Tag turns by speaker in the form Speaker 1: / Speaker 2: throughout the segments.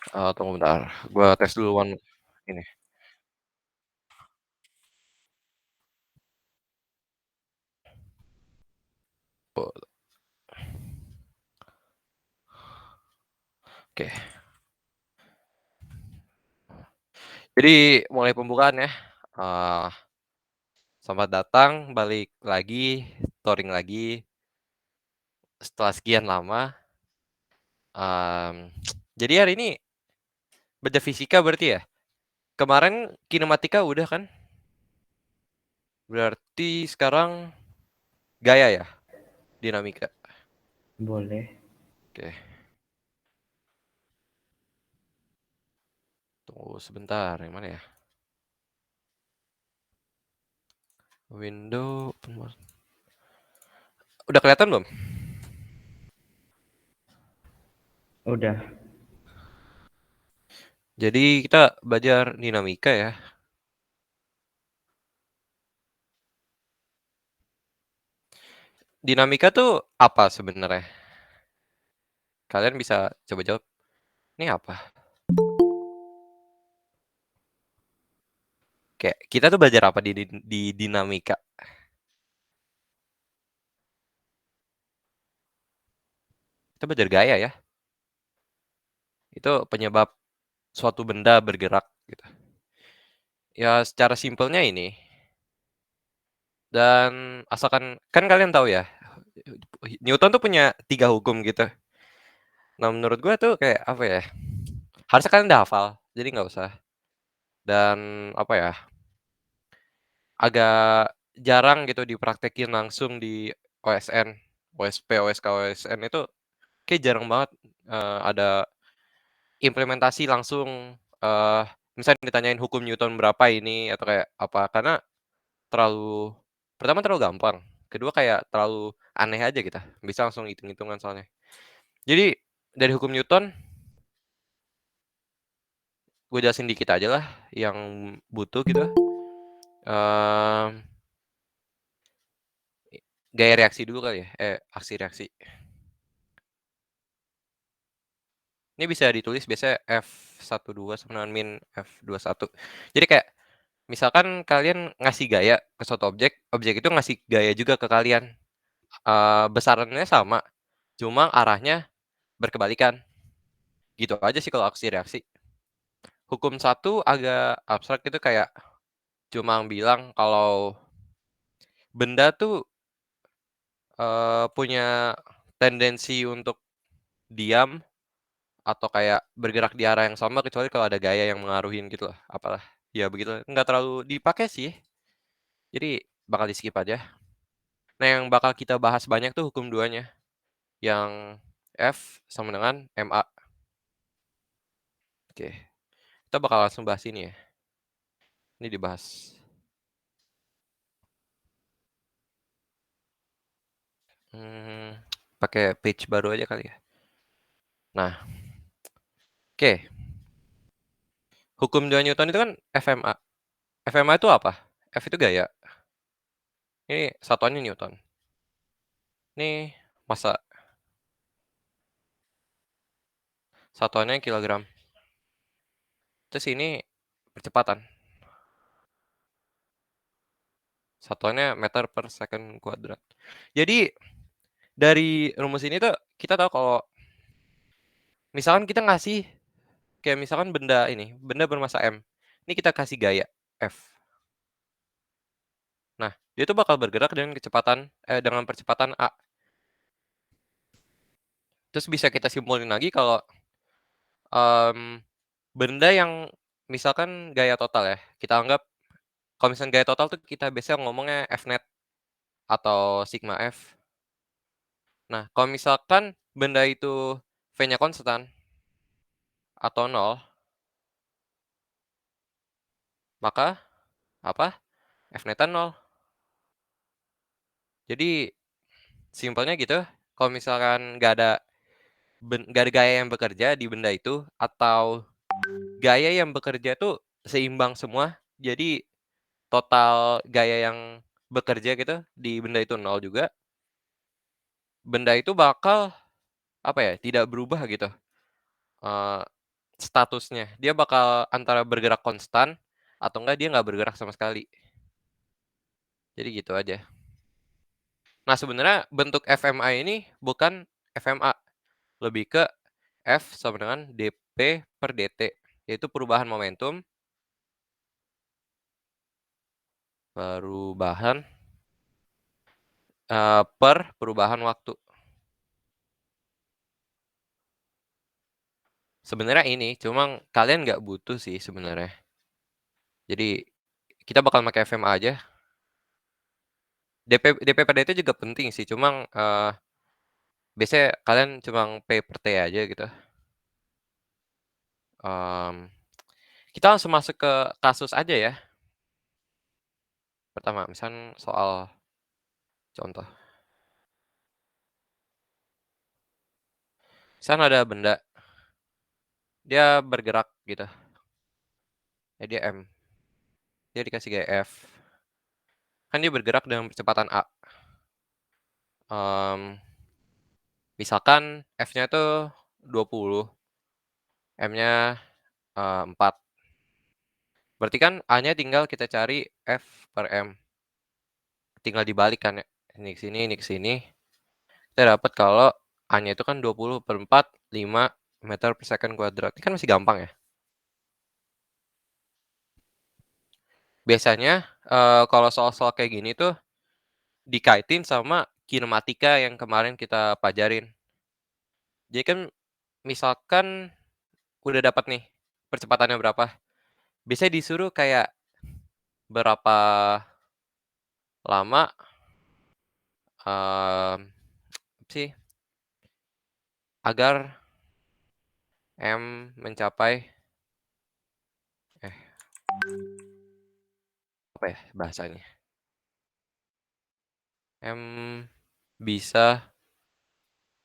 Speaker 1: Tunggu bentar, gua tes dulu ini. Oke. Jadi mulai pembukaan ya, eee, selamat datang balik lagi, touring lagi setelah sekian lama, mmm, jadi hari ini beda fisika berarti ya? Kemarin kinematika udah kan? Berarti sekarang gaya ya? Dinamika?
Speaker 2: Boleh.
Speaker 1: Oke, tunggu sebentar, yang mana ya? Window udah kelihatan belum?
Speaker 2: Udah.
Speaker 1: Jadi kita belajar dinamika ya. Dinamika tuh apa sebenarnya? Kalian bisa coba jawab, ini apa? Kayak kita tuh belajar apa di dinamika? Kita belajar gaya ya. Itu penyebab suatu benda bergerak gitu. Ya secara simpelnya ini, dan asalkan kan kalian tahu ya, Newton tuh punya 3 hukum gitu. Nah menurut gue tuh kayak apa ya, harusnya kalian udah hafal, jadi nggak usah. Dan apa ya, agak jarang gitu dipraktekin langsung di OSN, OSP, OSK, OSN itu kayak jarang banget, ada implementasi langsung, misalnya ditanyain hukum Newton berapa ini atau kayak apa, karena terlalu pertama terlalu gampang, kedua kayak terlalu aneh aja kita, bisa langsung hitung-hitungan soalnya. Jadi dari hukum Newton, gue jelasin dikit aja lah yang butuh gitu, mmm, gaya reaksi dulu kali ya, aksi reaksi. Ini bisa ditulis biasanya F12 sama dengan min F21. Jadi kayak misalkan kalian ngasih gaya ke suatu objek, objek itu ngasih gaya juga ke kalian, besarannya sama, cuma arahnya berkebalikan. Gitu aja sih kalau aksi reaksi. Hukum satu agak abstrak itu kayak cuma bilang kalau benda tuh, punya tendensi untuk diam atau kayak bergerak di arah yang sama kecuali kalau ada gaya yang mengaruhin gitu lah, apalah, ya begitulah, nggak terlalu dipakai sih, jadi bakal di-skip aja. Nah yang bakal kita bahas banyak tuh hukum duanya, yang F sama dengan ma. Oke, kita bakal langsung bahas ini ya, ini dibahas. Mmm, pakai page baru aja kali ya. Nah, oke, hukum 2 Newton itu kan FMA. FMA itu apa? F itu gaya, ini satuannya Newton, ini massa, satuannya kilogram, terus ini percepatan, satuannya meter per second kuadrat. Jadi dari rumus ini tuh kita tahu kalau misalkan kita ngasih kayak misalkan benda ini, benda bermassa M, ini kita kasih gaya F. Nah, dia tuh bakal bergerak dengan percepatan A. Terus bisa kita simpulin lagi kalau, mmm, benda yang misalkan gaya total ya, kita anggap kalau misalnya gaya total tuh kita biasanya ngomongnya F net atau sigma F. Nah, kalau misalkan benda itu V-nya konstan atau nol, maka apa? F net-nya nol. Jadi simpelnya gitu, kalau misalkan nggak ada gaya yang bekerja di benda itu atau gaya yang bekerja tuh seimbang semua, jadi total gaya yang bekerja gitu di benda itu nol juga, benda itu bakal apa ya, tidak berubah gitu, eee, statusnya. Dia bakal antara bergerak konstan atau enggak dia nggak bergerak sama sekali. Jadi gitu aja. Nah, sebenarnya bentuk FMA ini bukan FMA, lebih ke F sama dengan dP per dt, yaitu perubahan momentum perubahan, per perubahan waktu. Sebenarnya ini, cuma kalian nggak butuh sih sebenarnya. Jadi, kita bakal pakai FMA aja. dP per dt juga penting sih, cuma biasanya kalian cuma P per T aja gitu. Kita langsung masuk ke kasus aja ya. Pertama, misal soal contoh. Misal ada benda, dia bergerak gitu, ya dia M, dia dikasih gaya F. Kan dia bergerak dengan kecepatan A. Misalkan F-nya itu 20, M-nya 4. Berarti kan A-nya tinggal kita cari F per M. Tinggal dibalik kan ya. Ini ke sini, ini ke sini. Kita dapat kalau A-nya itu kan 20 per 4, 5 meter per second kuadrat. Ini kan masih gampang ya. Biasanya kalau soal-soal kayak gini tuh dikaitin sama kinematika yang kemarin kita pelajarin. Jadi kan misalkan udah dapat nih percepatannya berapa, biasanya disuruh kayak berapa lama, apa sih, agar M mencapai apa ya bahasanya, M bisa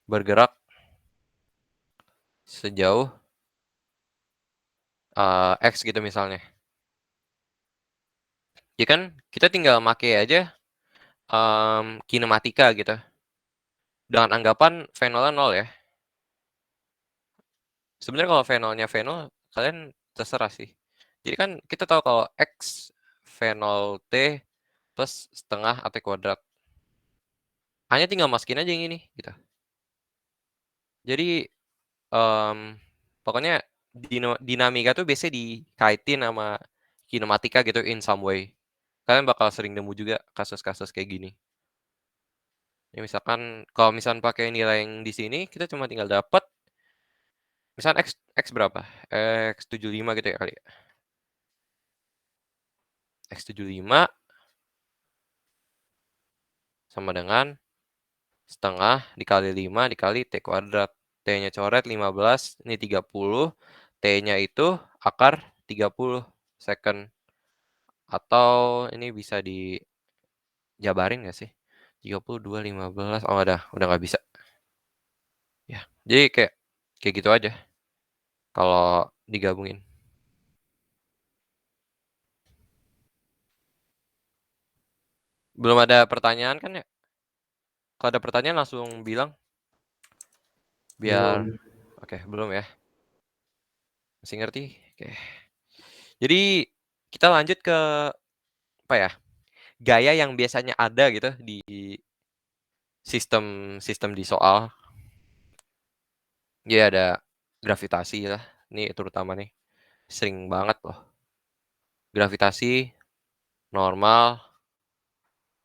Speaker 1: bergerak sejauh, X gitu misalnya. Ya kan kita tinggal make aja, kinematika gitu, dengan anggapan V0-nya 0 ya. Sebenarnya kalau V0-nya V0, kalian terserah sih. Jadi kan kita tahu kalau X V0T plus setengah AT kuadrat. A-nya tinggal masukin aja yang ini, gitu. Jadi, pokoknya dinamika tuh biasanya dikaitin sama kinematika gitu in some way. Kalian bakal sering nemu juga kasus-kasus kayak gini. Ya misalkan kalau misalkan pakai nilai yang di sini, kita cuma tinggal dapat misalkan X berapa? X 75 gitu ya kali ya. X 75 sama dengan setengah dikali 5 dikali T kuadrat. T-nya coret 15, ini 30. T-nya itu akar 30 second. Atau ini bisa dijabarin nggak sih? 32, 15. Oh, udah nggak bisa. Ya, jadi kayak gitu aja kalau digabungin. Belum ada pertanyaan kan ya? Kalau ada pertanyaan langsung bilang biar
Speaker 2: Belum.
Speaker 1: oke, belum ya. Masih ngerti? Oke. Jadi kita lanjut ke apa ya? Gaya yang biasanya ada gitu di sistem sistem di soal. Jadi ada gravitasi lah, ini terutama nih, sering banget loh. Gravitasi, normal,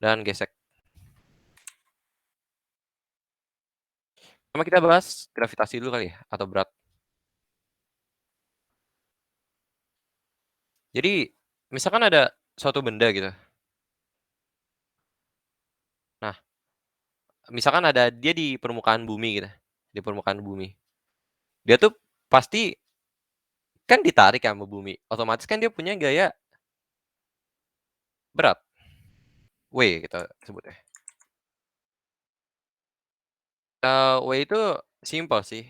Speaker 1: dan gesek. Pertama kita bahas gravitasi dulu kali ya, atau berat. Jadi, misalkan ada suatu benda gitu. Nah, misalkan ada dia di permukaan bumi gitu, di permukaan bumi. Dia tuh pasti kan ditarik sama bumi, otomatis kan dia punya gaya berat, W kita sebutnya. W itu simpel sih,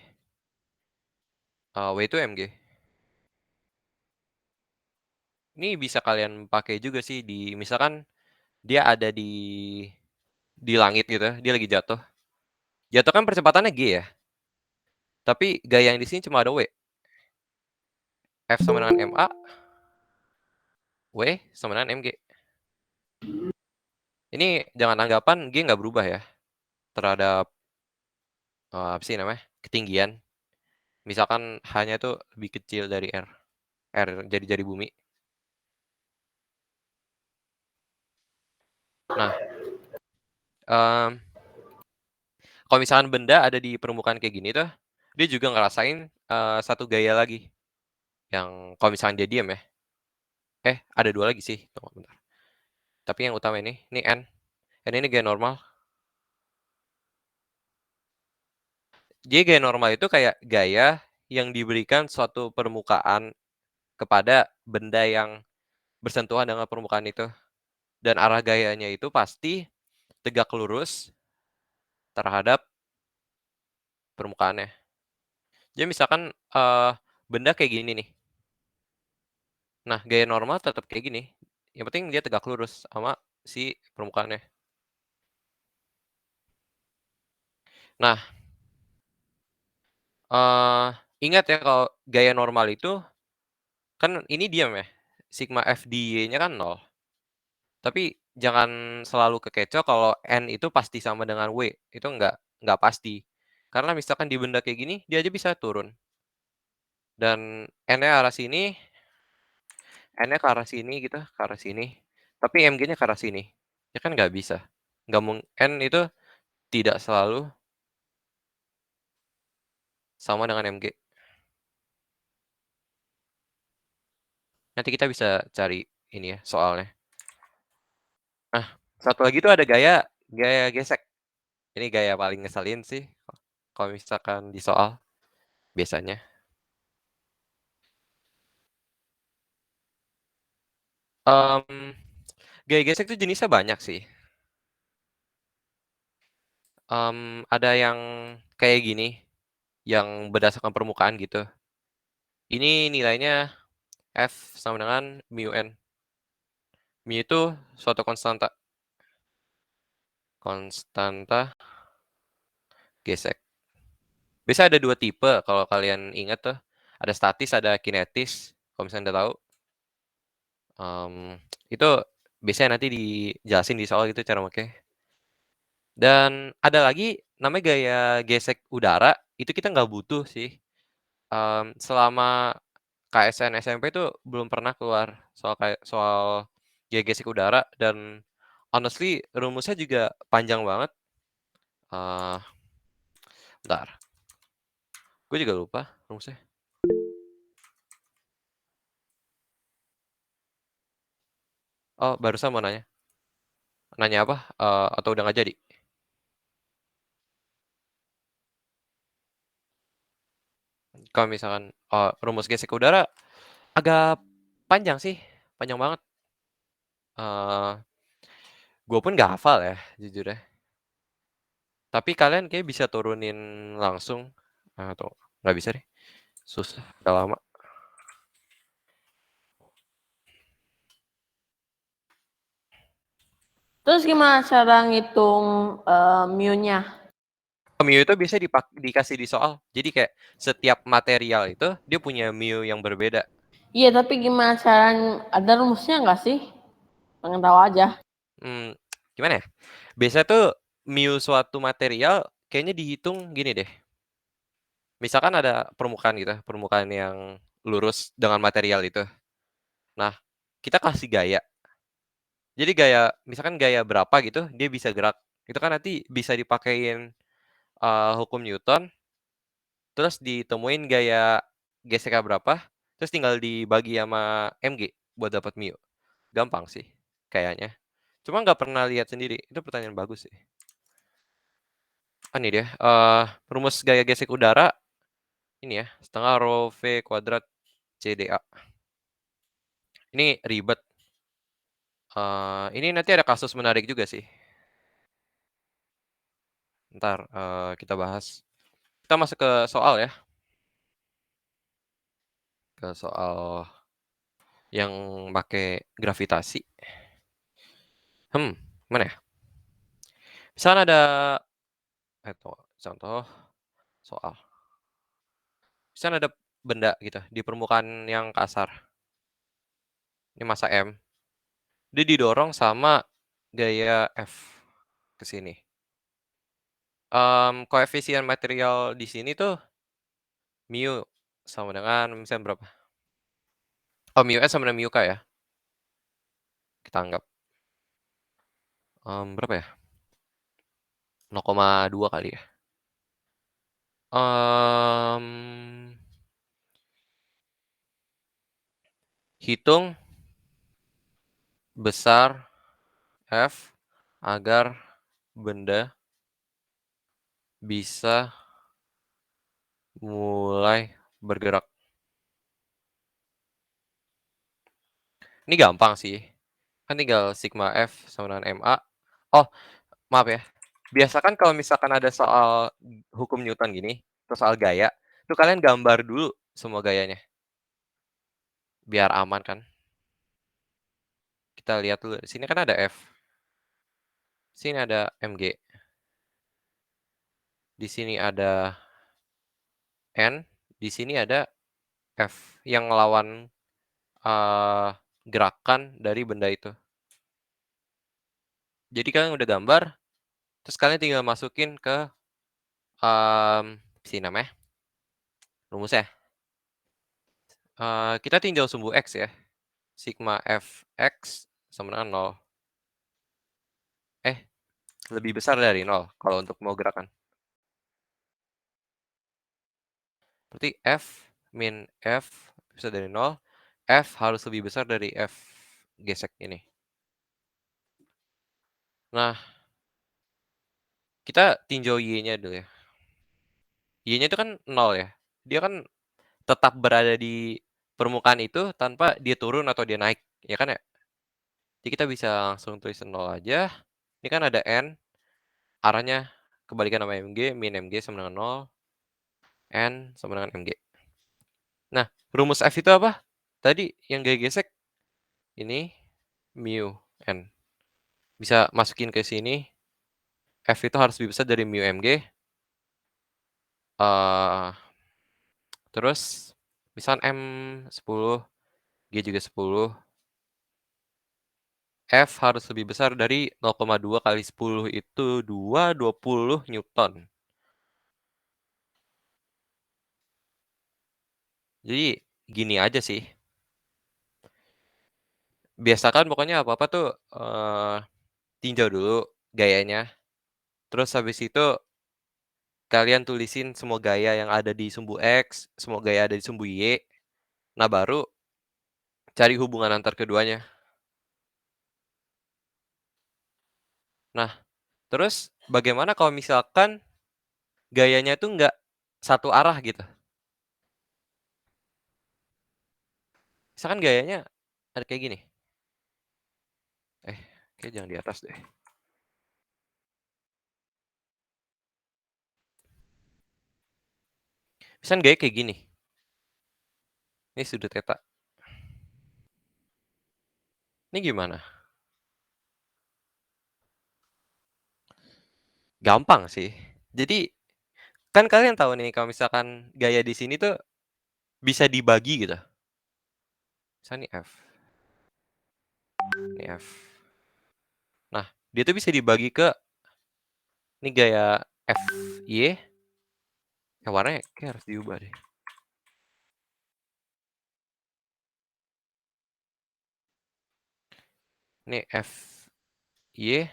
Speaker 1: W itu mg. Ini bisa kalian pakai juga sih misalkan dia ada di langit gitu, dia lagi jatuh. Jatuh kan percepatannya g ya, tapi gaya yang di sini cuma ada W. F sama dengan MA, W sama dengan MG. Ini jangan anggapan G nggak berubah ya, terhadap, apa sih namanya, ketinggian. Misalkan H-nya tuh lebih kecil dari R, R jari-jari bumi. Nah, kalau misalkan benda ada di permukaan kayak gini tuh, dia juga ngerasain, satu gaya lagi, yang kalau misalkan dia diam ya, ada 2 lagi sih, tunggu bentar. Tapi yang utama ini N. N ini gaya normal. Jadi gaya normal itu kayak gaya yang diberikan suatu permukaan kepada benda yang bersentuhan dengan permukaan itu, dan arah gayanya itu pasti tegak lurus terhadap permukaannya. Jadi misalkan, benda kayak gini nih. Nah, gaya normal tetap kayak gini, yang penting dia tegak lurus sama si permukaannya. Nah, eee, ingat ya kalau gaya normal itu kan ini diam ya, sigma f dy-nya kan 0. Tapi jangan selalu kekecoh kalau N itu pasti sama dengan W, itu nggak pasti. Karena misalkan di benda kayak gini, dia aja bisa turun. Dan N-nya arah sini, N-nya ke arah sini gitu, ke arah sini. Tapi MG-nya ke arah sini. Ya kan nggak bisa. Nggak N itu tidak selalu sama dengan MG. Nanti kita bisa cari ini ya, soalnya. Nah, satu lagi tuh ada gaya gaya gesek. Ini gaya paling ngeselin sih, kalau misalkan di soal, biasanya. Mmm, Gaya gesek tuh jenisnya banyak sih. Ada yang kayak gini, yang berdasarkan permukaan gitu. Ini nilainya F sama dengan mu N. Mu itu suatu konstanta. Konstanta gesek. Biasanya ada 2 tipe kalau kalian ingat tuh, ada statis, ada kinetis, kalau misalnya udah tahu. Itu biasanya nanti dijelasin di soal gitu cara makanya. Dan ada lagi namanya gaya gesek udara, itu kita nggak butuh sih. Selama KSN SMP itu belum pernah keluar soal gaya gesek udara, dan honestly rumusnya juga panjang banget. Eee, Bentar, gue juga lupa rumusnya. Oh, barusan mau nanya. Nanya apa? Atau udah nggak jadi? Kalau misalkan, rumus gesek udara agak panjang sih, panjang banget. Eee, gue pun nggak hafal ya jujur ya. Tapi kalian kayak bisa turunin langsung, atau nggak bisa deh, susah, udah lama.
Speaker 3: Terus gimana cara ngitung mu-nya?
Speaker 1: Mu itu biasanya dikasih di soal. Jadi kayak setiap material itu dia punya mu yang berbeda.
Speaker 3: Iya, tapi gimana cara, ada rumusnya nggak sih? Pengen tahu aja.
Speaker 1: Gimana ya? Biasanya tuh mu suatu material kayaknya dihitung gini deh. Misalkan ada permukaan gitu, permukaan yang lurus dengan material itu. Nah, kita kasih gaya. Jadi gaya, misalkan gaya berapa gitu, dia bisa gerak. Itu kan nanti bisa dipakein hukum Newton, terus ditemuin gaya geseknya berapa, terus tinggal dibagi sama mg buat dapat mu. Gampang sih kayaknya. Cuma nggak pernah lihat sendiri. Itu pertanyaan bagus sih. Ini dia, rumus gaya gesek udara ini ya, setengah rho v kuadrat CdA. Ini ribet. Ini nanti ada kasus menarik juga sih. Ntar, kita bahas. Kita masuk ke soal ya. Ke soal yang pakai gravitasi. Mana ya? Misalnya ada contoh soal. Misalnya ada benda gitu, di permukaan yang kasar. Ini massa M. Dia didorong sama gaya F ke sini. Koefisien material di sini tuh mu sama dengan misalnya berapa? Oh, mu S sama dengan mu K ya? Kita anggap. Berapa ya? 0,2 kali ya? Hitung besar F agar benda bisa mulai bergerak. Ini gampang sih. Kan tinggal sigma F sama dengan MA. Oh, maaf ya. Biasakan kalau misalkan ada soal hukum Newton gini, atau soal gaya, tuh kalian gambar dulu semua gayanya. Biar aman kan. Kita lihat dulu. Sini kan ada F. Sini ada mg. Di sini ada N. Di sini ada F yang ngelawan gerakan dari benda itu. Jadi kalian udah gambar, terus kalian tinggal masukin ke sini namanya rumusnya. Kita tinjau sumbu X ya. Sigma Fx sama dengan 0. Lebih besar dari 0 kalau untuk mau gerakan. Berarti F min F bisa dari 0, F harus lebih besar dari F gesek ini. Nah, kita tinjau Y-nya dulu ya. Y-nya itu kan 0 ya. Dia kan tetap berada di permukaan itu tanpa dia turun atau dia naik, ya kan ya? Jadi kita bisa langsung tulis 0 aja. Ini kan ada N, arahnya kebalikan sama mg, min mg sama dengan 0, N sama dengan mg. Nah, rumus F itu apa? Tadi yang gaya gesek, ini mu N. Bisa masukin ke sini, F itu harus lebih besar dari mu mg. Terus misal M 10, G juga 10. F harus lebih besar dari 0,2 kali 10 itu 20 Newton. Jadi gini aja sih. Biasakan pokoknya apa-apa tuh tinjau dulu gayanya. Terus habis itu kalian tulisin semua gaya yang ada di sumbu X, semua gaya ada di sumbu Y. Nah, baru cari hubungan antar keduanya. Nah, terus bagaimana kalau misalkan gayanya itu nggak satu arah gitu? Misalkan gayanya ada kayak gini. Kayak jangan di atas deh. Misalkan gaya kayak gini. Ini sudut theta. Ini gimana? Gampang sih. Jadi kan kalian tahu nih kalau misalkan gaya di sini tuh bisa dibagi gitu. Misalnya ini F. Ini F. Nah, dia tuh bisa dibagi ke ini gaya FY. Warnanya kayak harus diubah deh. Ini FY.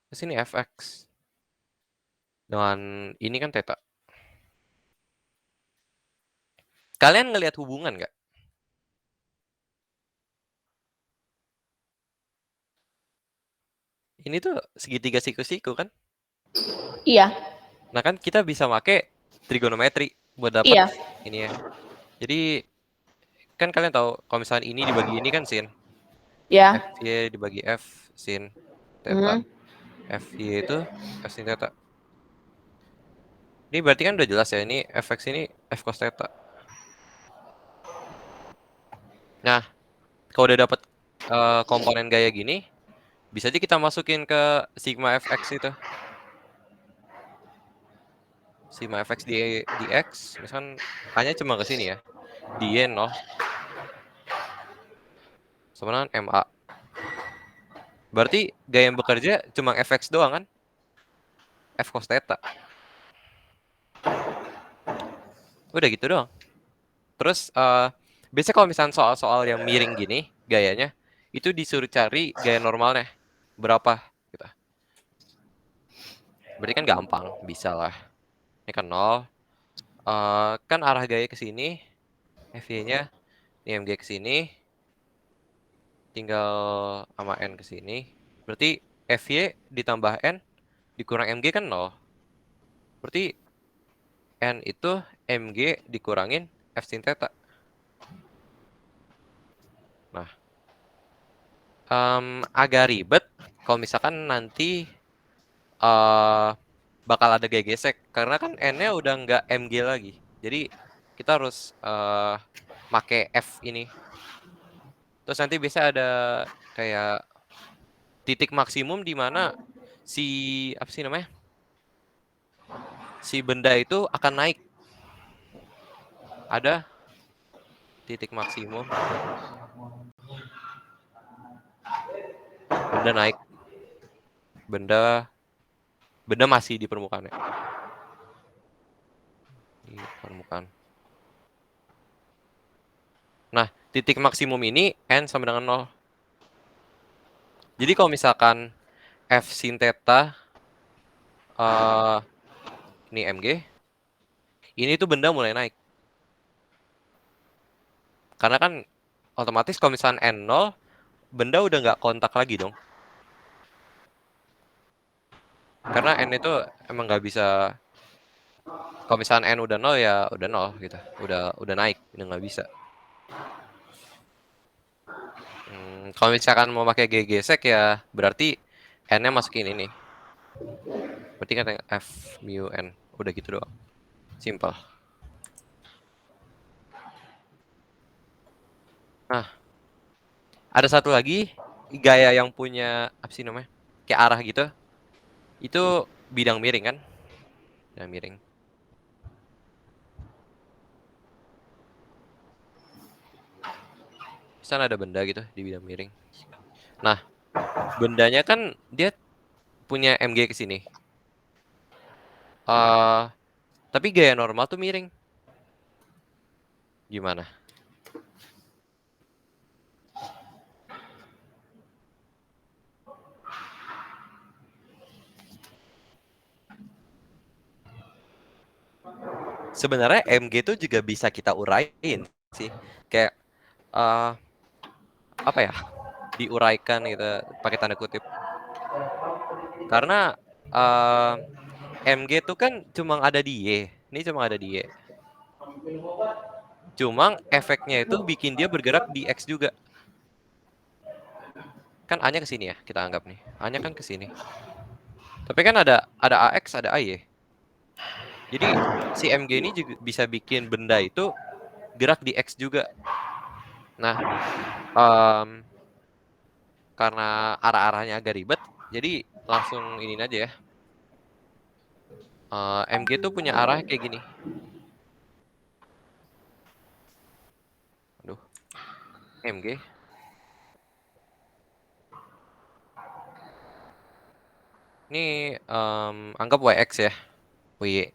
Speaker 1: Terus ini Fx. Dengan ini kan theta. Kalian ngelihat hubungan nggak? Ini tuh segitiga siku-siku kan?
Speaker 3: Iya.
Speaker 1: Nah kan kita bisa pakai trigonometri buat dapat
Speaker 3: Iya.
Speaker 1: ini ya. Jadi kan kalian tahu kalau misalnya ini dibagi ini kan sin.
Speaker 3: Ya.
Speaker 1: FY dibagi F sin theta. FY itu F sin theta. Ini berarti kan udah jelas ya, ini Fx ini F cos theta. Nah, kalau udah dapat komponen gaya gini, bisa aja kita masukin ke sigma Fx itu. sigma fx di x, misalkan A-nya cuma ke sini ya. Di Y 0 sama dengan MA. Berarti gaya yang bekerja cuma fx doang kan? F cos theta. Udah gitu doang. Terus biasanya kalau misalnya soal-soal yang miring gini gayanya, itu disuruh cari gaya normalnya berapa gitu. Berarti kan gampang, bisa lah. Ini kan 0. Kan arah gaya ke sini, FY-nya ini MG ke sini, tinggal sama N ke sini. Berarti FY ditambah N dikurang MG kan 0. Berarti N itu MG dikurangin F sin theta. Nah, agak ribet kalau misalkan nanti bakal ada gaya gesek. Karena kan N-nya udah nggak MG lagi. Jadi kita harus make F ini. Terus nanti biasa ada kayak titik maksimum di mana si apa sih namanya? Si benda itu akan naik. Ada titik maksimum. Benda naik. Benda masih di permukaan ya. Di permukaan. Nah, titik maksimum ini N sama dengan 0. Jadi kalau misalkan F sin theta ini MG, ini tuh benda mulai naik. Karena kan otomatis kalau misalkan N0, benda udah nggak kontak lagi dong. Karena N itu emang nggak bisa, kalau misalkan N udah 0 ya udah 0 gitu. Udah naik, udah nggak bisa. Kalau misalkan mau pakai G gesek ya berarti N-nya masukin ini. Berarti kan F mu N. Udah gitu doang. Simple. Nah, ada satu lagi gaya yang punya apa sih namanya? Kayak arah gitu. Itu bidang miring kan? Bidang miring. Misalnya ada benda gitu di bidang miring. Nah, bendanya kan dia punya MG ke sini. Tapi gaya normal tuh miring. Gimana? Sebenarnya MG itu juga bisa kita uraiin sih. Kayak apa ya? Diuraikan gitu pakai tanda kutip. Karena MG itu kan cuma ada di Y. Ini cuma ada di Y. Cuma efeknya itu bikin dia bergerak di X juga. Kan A-nya ke sini ya, kita anggap nih. A-nya kan ke sini. Tapi kan ada AX, ada AY. Jadi si MG ini juga bisa bikin benda itu gerak di X juga. Nah, karena arah-arahnya agak ribet, jadi langsung ini aja ya. MG tuh punya arah kayak gini. Aduh, MG. Ini anggap YX ya, WY.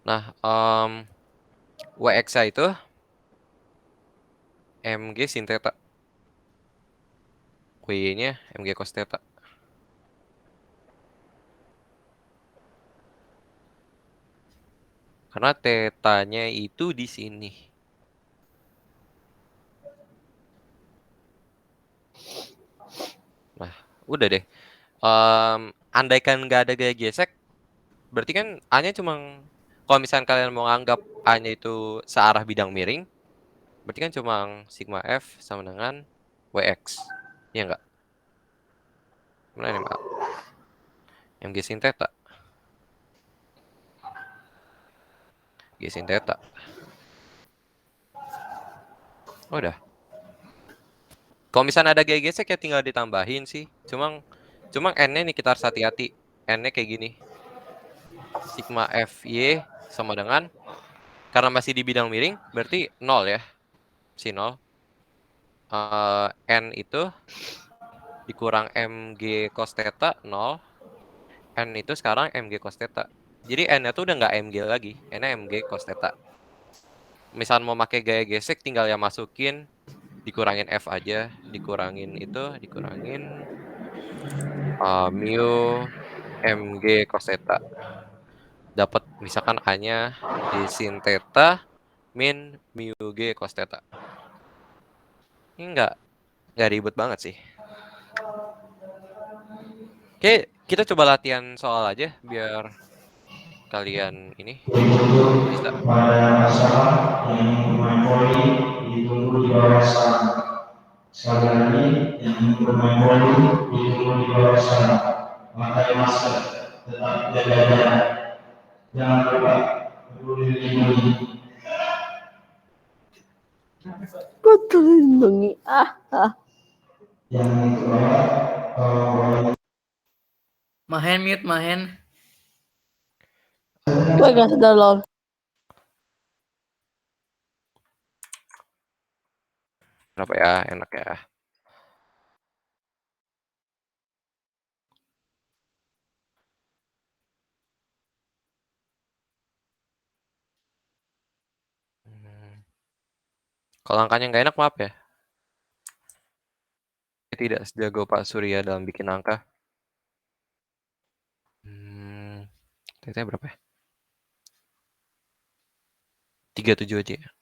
Speaker 1: Nah, WX itu MG sin theta. WY-nya MG cos theta. Karena tetanya itu di sini. Nah, udah deh. Andaikan nggak ada gaya gesek, berarti kan A-nya cuma, kalau misalnya kalian mau nganggap A-nya itu searah bidang miring, berarti kan cuma sigma F sama dengan WX. Iya nggak? Mana ini, Mbak? MG sin theta. G sin theta. Oh, udah. Kalau misalnya ada gaya gesek ya tinggal ditambahin sih. Cuma N-nya nih kita harus hati-hati. N-nya kayak gini. Sigma FY sama dengan, karena masih di bidang miring, berarti 0 ya. Si 0. N itu dikurang MG cos theta 0. N itu sekarang MG cos theta. Jadi N-nya tuh udah nggak MG lagi. N-nya MG cos theta. Misal mau pakai gaya gesek tinggal ya masukin, dikurangin F aja, dikurangin mu MG cos theta. Dapat misalkan A-nya di sin theta min mu G cos theta. Ini nggak ribet banget sih. Oke, kita coba latihan soal aja biar kalian ini bisa.
Speaker 4: Pada masalah yang bermain voli ditunggu di bawah sana. Sekali lagi yang bermain voli ditunggu di bawah sana. Pakai masker, tetap jaga jarak. Jangan lupa peduli lindungi.
Speaker 3: Betul lindungi.
Speaker 4: Yang itu
Speaker 5: Mahen mute Mahen.
Speaker 3: Gue gak sadar loh.
Speaker 1: Kenapa ya? Enak ya. Kalau angkanya nggak enak, maaf ya. Tidak sejago Pak Surya dalam bikin angka. Tetenya berapa ya? 37 aja ya.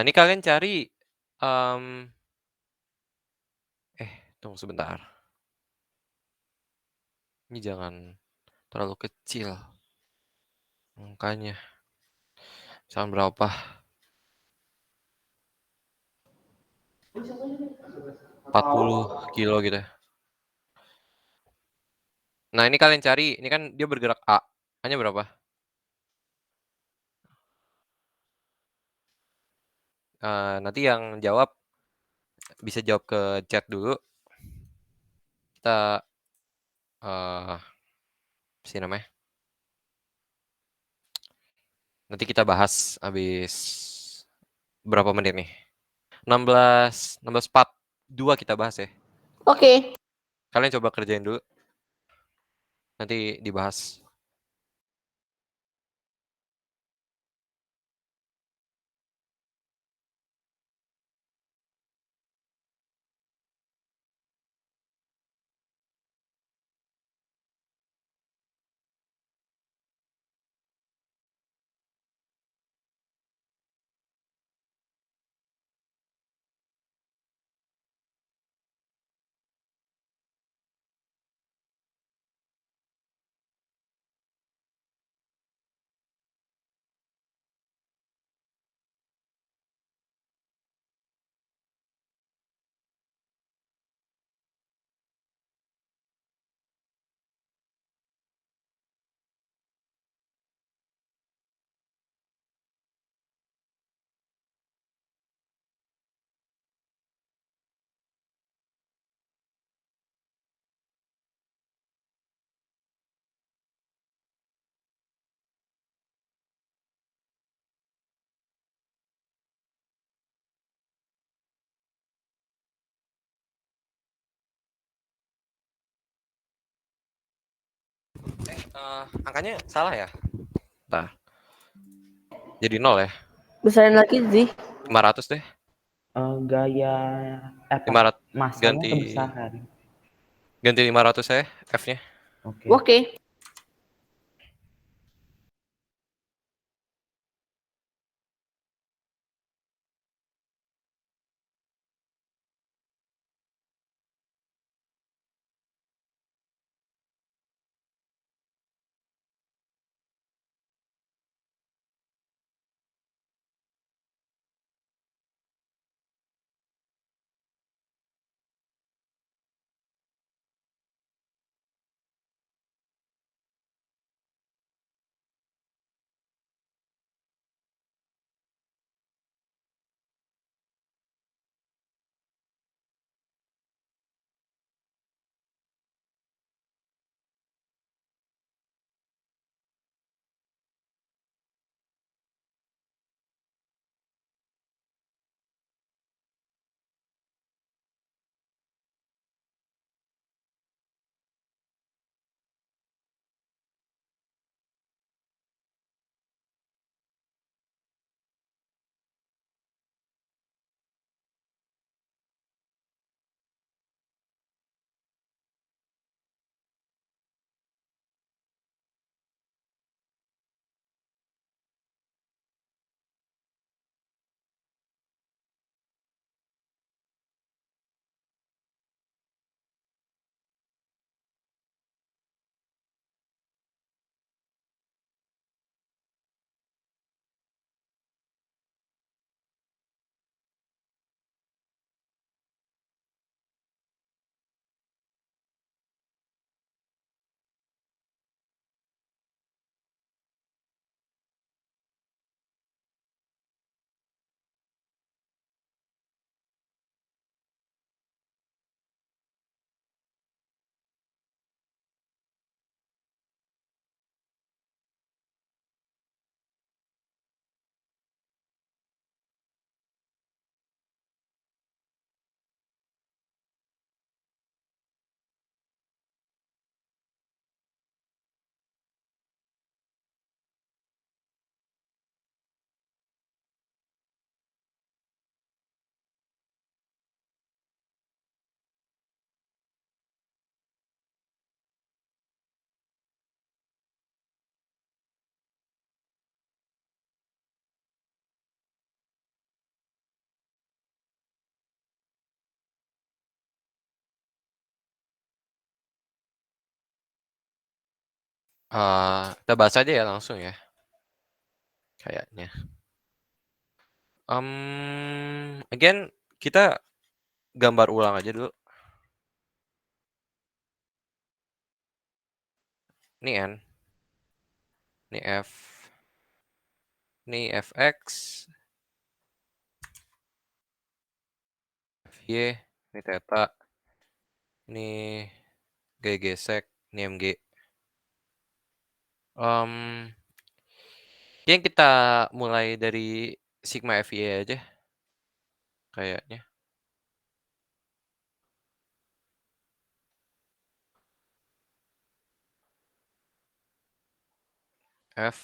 Speaker 1: Ini kalian cari tunggu sebentar. Ini jangan terlalu kecil angkanya. Misalkan berapa? 40 kilo gitu ya. Nah, ini kalian cari, ini kan dia bergerak A. A-nya berapa? Nanti yang jawab bisa jawab ke chat dulu. Kita apa sih namanya? Nanti kita bahas habis berapa menit nih? 16:42 kita bahas ya.
Speaker 3: Oke.
Speaker 1: Kalian coba kerjain dulu. Nanti dibahas. Angkanya salah ya? Nah, jadi 0 ya?
Speaker 3: Besarin lagi sih.
Speaker 1: 500 deh.
Speaker 2: Gaya
Speaker 1: 500
Speaker 2: masanya
Speaker 1: ganti
Speaker 2: kebesaran.
Speaker 1: ganti 500 ya F-nya.
Speaker 2: Oke.
Speaker 3: Oke.
Speaker 1: Kita bahas aja ya langsung ya. Kayaknya. Again, kita gambar ulang aja dulu. Ini N. Ini F. Ini Fx. Fy. Ini theta. Ini G gesek. Ini Mg. Yang kita mulai dari sigma Fy aja. Kayaknya. F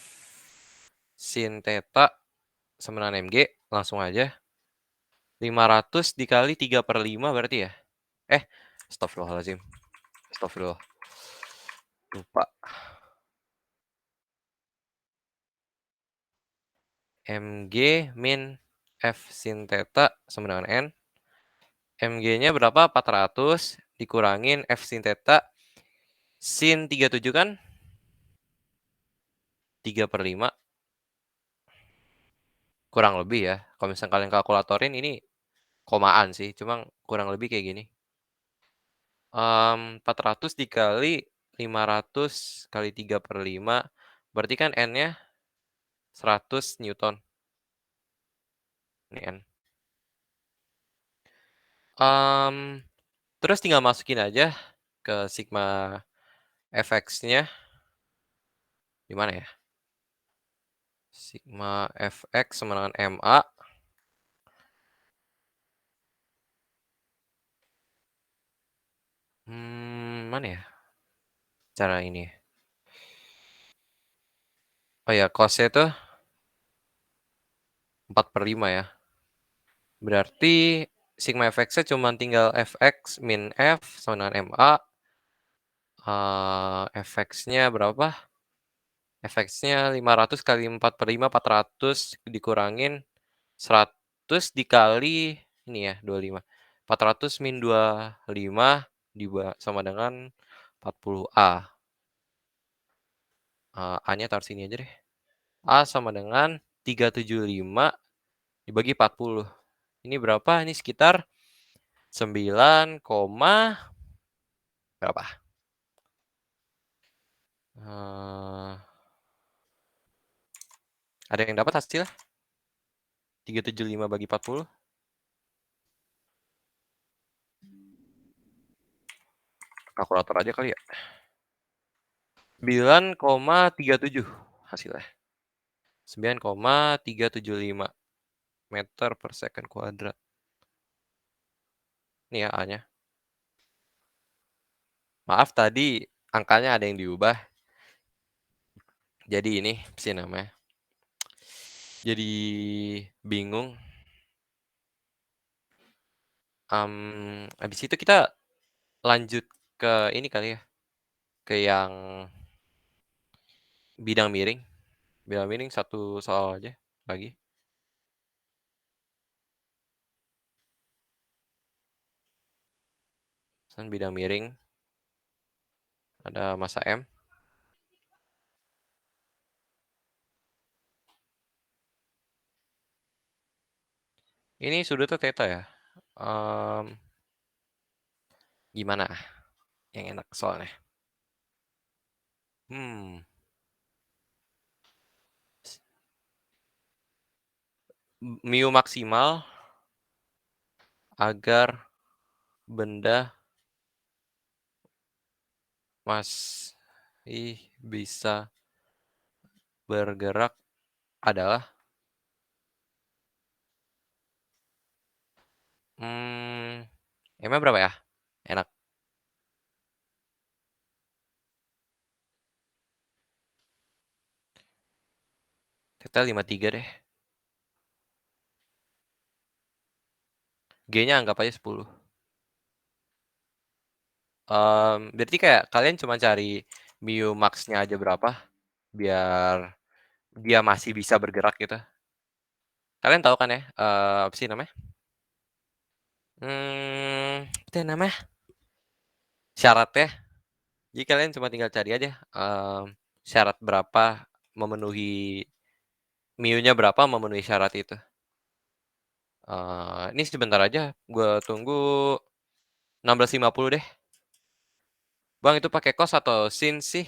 Speaker 1: sin theta sama dengan Mg. Langsung aja. 500 dikali 3/5 berarti ya? Astagfirullahaladzim. Astagfirullah. Lupa. Mg min F sin theta sama dengan N. Mg-nya berapa? 400 dikurangin F sin theta. Sin 37 kan? 3/5. Kurang lebih ya. Kalau misalnya kalian kalkulatorin ini komaan sih. Cuma kurang lebih kayak gini. 400 dikali 500 kali 3/5. Berarti kan N-nya 100 Newton. Ini N. Terus tinggal masukin aja ke sigma Fx-nya. Di mana ya? Sigma Fx sama dengan MA. Mana ya? Cara ini. Oh ya, cos-nya itu 4/5 ya. Berarti sigma Fx-nya cuma tinggal Fx min F sama dengan MA. Fx-nya berapa? Fx-nya 500 kali 4/5, 400 dikurangin 100 dikali ini ya, 25. 400 min 25 sama dengan 40A. A-nya taruh sini aja deh. A sama dengan 375 dibagi 40. Ini berapa? Ini sekitar 9, berapa? Ada yang dapat hasilnya? 375 bagi 40. Kalkulator aja kali ya. 9,37 hasilnya. 9,375 meter per second kuadrat. Ini ya A-nya. Maaf tadi angkanya ada yang diubah. Jadi ini sih namanya. Jadi bingung. Habis itu kita lanjut ke ini kali ya. Ke yang bidang miring. Bidang miring satu soal aja lagi. Dan bidang miring ada massa M. Ini sudutnya theta ya. Gimana yang enak soalnya? Mu maksimal agar benda masih bisa bergerak adalah emang berapa ya? Enak. Theta 53 deh. G-nya anggap aja 10. Berarti kayak kalian cuma cari mu max-nya aja berapa biar dia masih bisa bergerak gitu. Kalian tahu kan ya, apa sih namanya? Itu namanya syaratnya. Jadi kalian cuma tinggal cari aja syarat berapa memenuhi mu-nya berapa memenuhi syarat itu. Ini sebentar aja, gua tunggu 16.50 deh. Bang, itu pakai cos atau sin sih?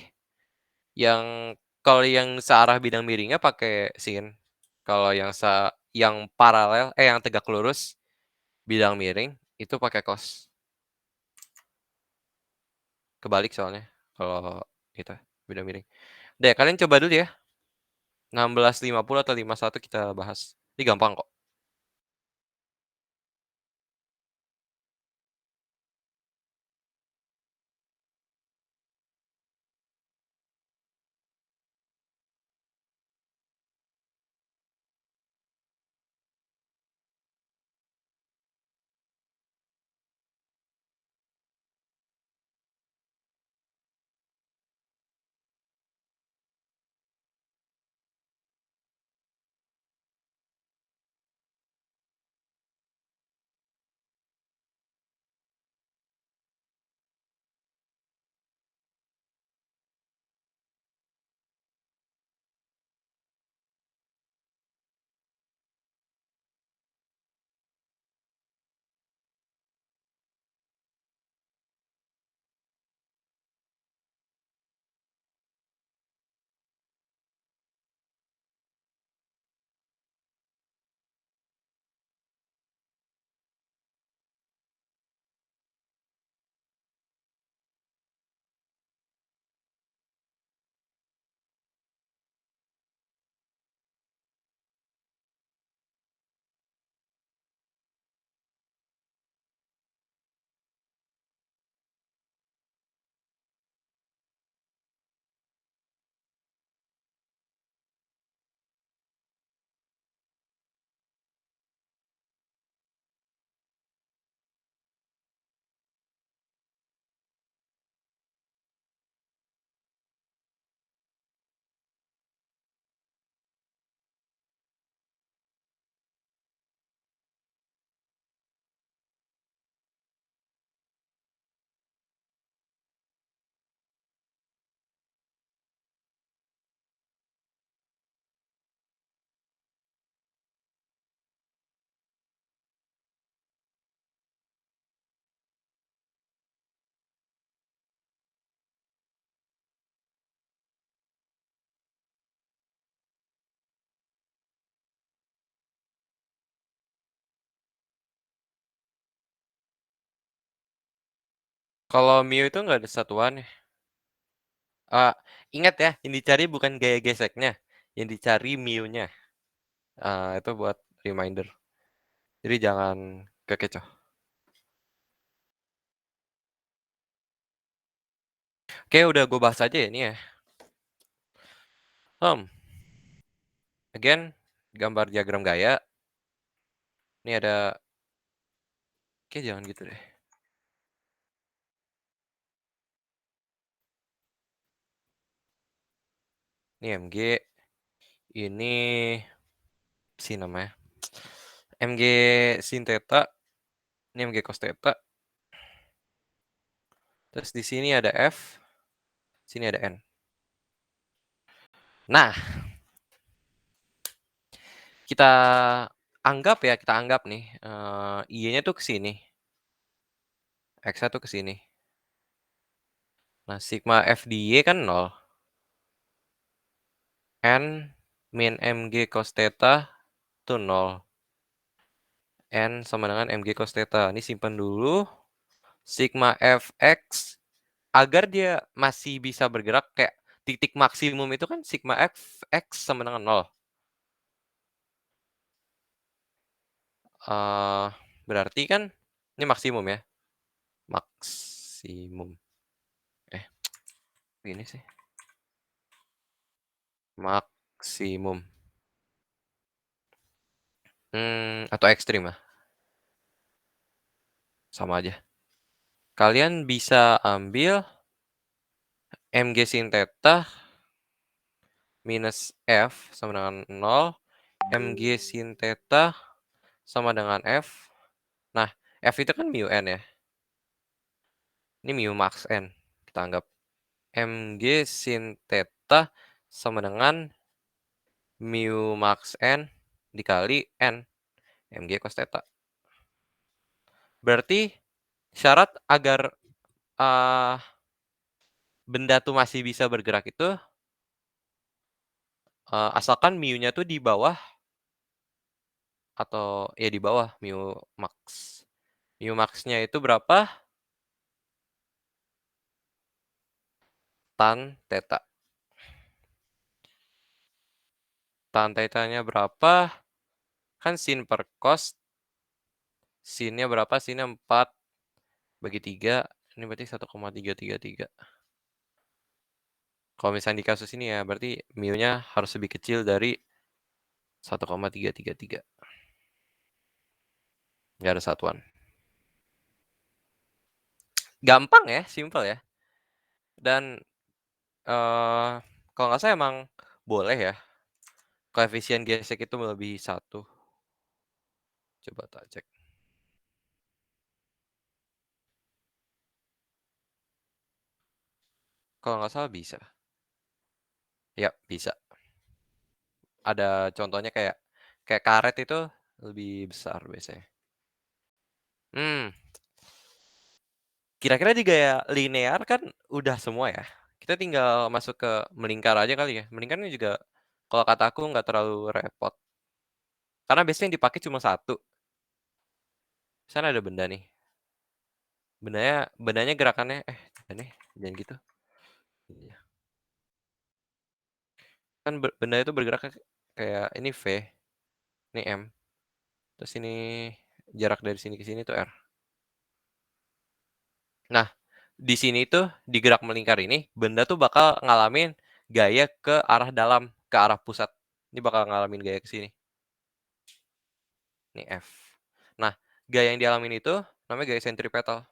Speaker 1: Kalau yang searah bidang miringnya pakai sin. Kalau yang paralel, yang tegak lurus bidang miring itu pakai cos. Kebalik soalnya kalau itu bidang miring. Deh, kalian coba dulu ya. 16.50 atau 51 kita bahas. Ini gampang kok. Kalau mu itu nggak ada satuannya. Ingat ya, yang dicari bukan gaya geseknya, yang dicari mu-nya. Itu buat reminder. Jadi jangan kekecoh. Oke, udah gue bahas aja ya ini ya. Again, gambar diagram gaya. Ini ada. Oke, jangan gitu deh. Ini MG. Ini si namanya. MG sin theta. Ini MG cos theta. Terus di sini ada F. Sini ada N. Nah, kita anggap nih Y-nya tuh ke sini. X-nya tuh ke sini. Nah, sigma F di Y kan 0. N min MG cos theta itu 0. N sama dengan MG cos theta. Ini simpan dulu. Sigma Fx agar dia masih bisa bergerak kayak titik maksimum itu kan sigma Fx sama dengan 0. Berarti kan ini maksimum ya. Maksimum. Gini sih. Maksimum. Atau ekstrim lah. Sama aja. Kalian bisa ambil MG sin theta minus F sama dengan 0. MG sin theta sama dengan F. Nah, F itu kan mu N ya. Ini mu max N. Kita anggap MG sin theta theta sama dengan mu max n dikali n mg cos theta. Berarti syarat agar benda tuh masih bisa bergerak itu asalkan mu-nya tuh di bawah atau ya di bawah mu max. Mu max-nya itu berapa? Tan theta. Tan theta-nya berapa? Kan sin per cos. Sin-nya berapa? Sin-nya 4 bagi 3. Ini berarti 1,333. Kalau misalnya di kasus ini ya, berarti mu-nya harus lebih kecil dari 1,333. Nggak ada satuan. Gampang ya, simple ya. Dan kalau nggak salah emang boleh ya koefisien gesek itu melebihi 1. Coba tak cek. Kalau nggak salah bisa. Ya, bisa. Ada contohnya kayak karet itu lebih besar biasanya. Kira-kira di gaya linear kan udah semua ya. Kita tinggal masuk ke melingkar aja kali ya. Melingkar ini juga kalau kata aku nggak terlalu repot. Karena biasanya yang dipakai cuma satu. Sana ada benda nih. Bendanya gerakannya jangan gitu. Iya. Kan benda itu bergerak kayak ini V, ini M. Terus ini jarak dari sini ke sini tuh R. Nah, di sini tuh di gerak melingkar ini benda tuh bakal ngalamin gaya ke arah dalam, ke arah pusat. Ini bakal ngalamin gaya ke sini. Ini F. Nah, gaya yang dialamin itu namanya gaya sentripetal.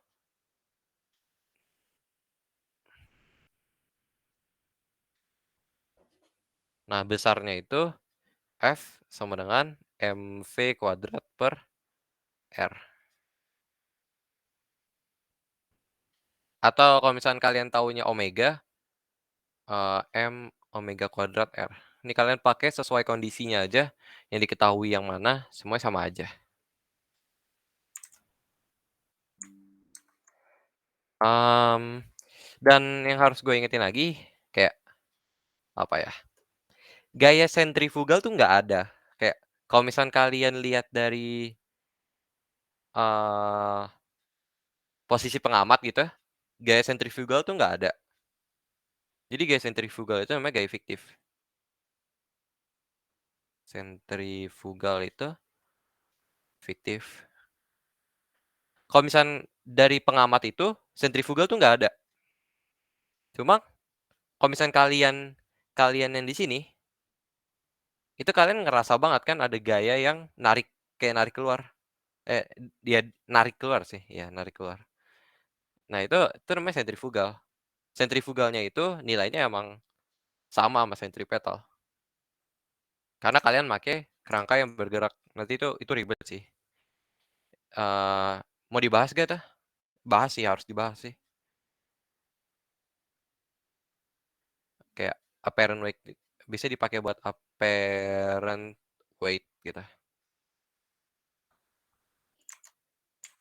Speaker 1: Nah, besarnya itu F sama dengan mv kuadrat per R. Atau kalau misalnya kalian taunya omega, M omega kuadrat R. Ini kalian pakai sesuai kondisinya aja, yang diketahui yang mana, semuanya sama aja. Dan yang harus gue ingetin lagi, kayak apa ya? Gaya sentrifugal tuh nggak ada. Kayak kalau misalnya kalian lihat dari posisi pengamat gitu, gaya sentrifugal tuh nggak ada. Jadi gaya sentrifugal itu namanya gaya fiktif. Sentrifugal itu fiktif. Kalau misalnya dari pengamat itu, sentrifugal tuh nggak ada. Cuma kalau misalnya kalian yang di sini, itu kalian ngerasa banget kan ada gaya yang kayak narik keluar. Dia narik keluar sih, ya narik keluar. Nah itu namanya sentrifugal. Sentrifugalnya itu nilainya emang sama sentripetal. Karena kalian pakai kerangka yang bergerak. Nanti itu ribet sih. Mau dibahas gak tuh? Bahas sih, harus dibahas sih. Kayak apparent weight bisa dipakai buat apparent weight gitu.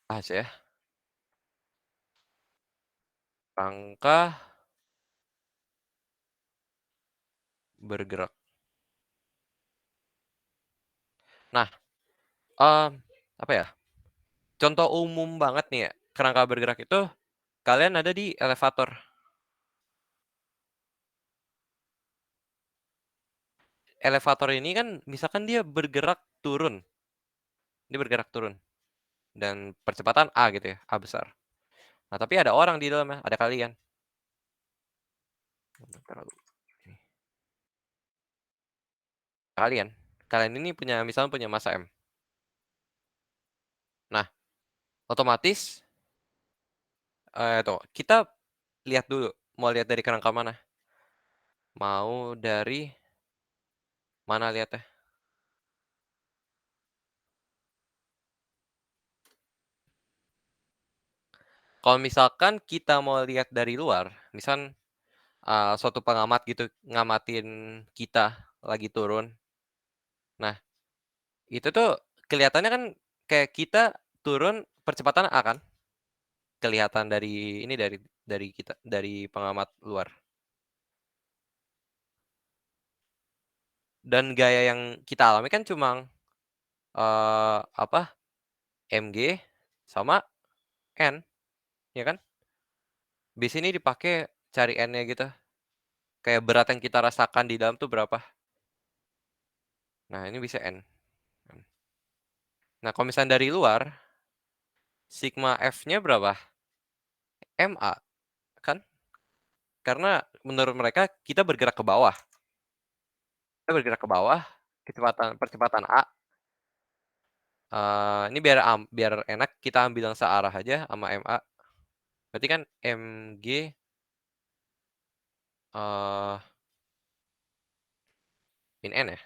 Speaker 1: Bahas ya. Kerangka bergerak. Nah, apa ya? Contoh umum banget nih ya, kerangka bergerak itu kalian ada di elevator. Elevator ini kan misalkan dia bergerak turun. Dia bergerak turun. Dan percepatan A gitu ya, A besar. Nah, tapi ada orang di dalamnya, ada kalian. Kalian ini misalnya punya massa M. Nah, otomatis kita lihat dulu, mau lihat dari kerangka mana? Mau dari mana lihatnya? Kalau misalkan kita mau lihat dari luar, misal suatu pengamat gitu ngamatin kita lagi turun. Nah, itu tuh kelihatannya kan kayak kita turun percepatan A kan? Kelihatan dari ini dari kita dari pengamat luar. Dan gaya yang kita alami kan cuma mg sama n, ya kan? Bis ini dipakai cari n-nya gitu. Kayak berat yang kita rasakan di dalam tuh berapa. Nah, ini bisa n. Nah, kalau misalnya dari luar, sigma F-nya berapa? MA, kan? Karena menurut mereka kita bergerak ke bawah. Kita bergerak ke bawah, percepatan A. Ini biar enak kita ambil yang searah aja sama MA. Berarti kan MG min N ya?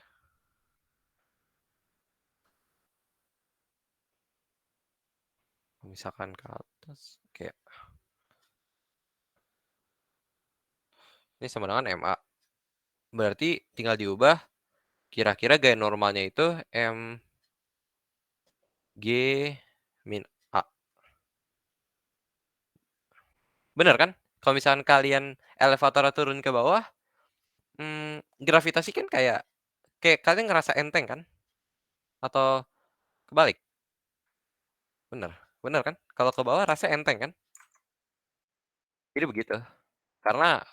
Speaker 1: Misalkan ke atas, kayak ini sama dengan MA. Berarti tinggal diubah, kira-kira gaya normalnya itu MG min A. Bener kan? Kalau misalkan kalian elevatornya turun ke bawah, gravitasi kan kayak kalian ngerasa enteng kan? Atau kebalik? Bener bener kan? Kalau ke bawah rasa enteng kan? Jadi begitu. Karena,